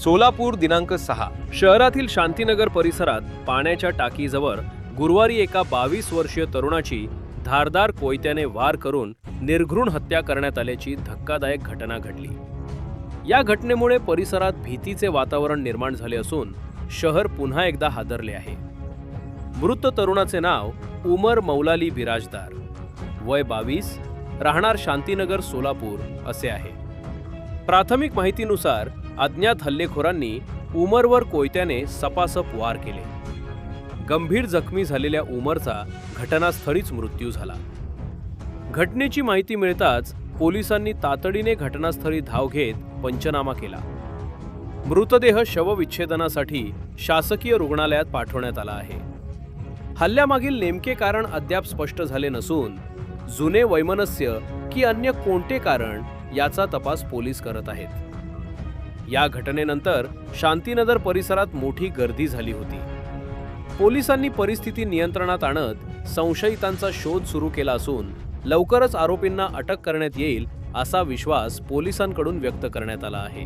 सोलापूर दिनांक 6 शहरातील शांतीनगर परिसरात पाण्याच्या टाकीजवळ गुरुवारी एका 22 वर्षीय तरुणाची धारदार कोयत्याने वार करून निर्घृण हत्या करण्यात आल्याची धक्कादायक घटना घडली। या घटनेमुळे परिसरात भीतीचे वातावरण निर्माण झाले असून शहर पुन्हा एकदा हादरले आहे। मृत तरुणाचे नाव उमर मौलाली बिराजदार, वय 22, राहणार शांतीनगर सोलापूर असे आहे। प्राथमिक माहितीनुसार अज्ञात हल्लेखोरांनी उमरवर कोयत्याने सपासप वार केले। गंभीर जखमी झालेल्या उमरचा घटनास्थळीच मृत्यू झाला। घटनेची माहिती मिळताच पोलिसांनी तातडीने घटनास्थळी धाव घेत पंचनामा केला। मृतदेह शवविच्छेदनासाठी शासकीय रुग्णालयात पाठवण्यात आला आहे। हल्ल्यामागील नेमके कारण अद्याप स्पष्ट झाले नसून जुने वैमनस्य की अन्य कोणते कारण याचा तपास पोलीस करत आहेत। या घटनेनंतर शांतीनगर परिसरात मोठी गर्दी झाली होती। पोलिसांनी परिस्थिती नियंत्रणात आणत संशयितांचा शोध सुरू केला असून लवकरच आरोपींना अटक करण्यात येईल असा विश्वास पोलिसांकडून व्यक्त करण्यात आला आहे।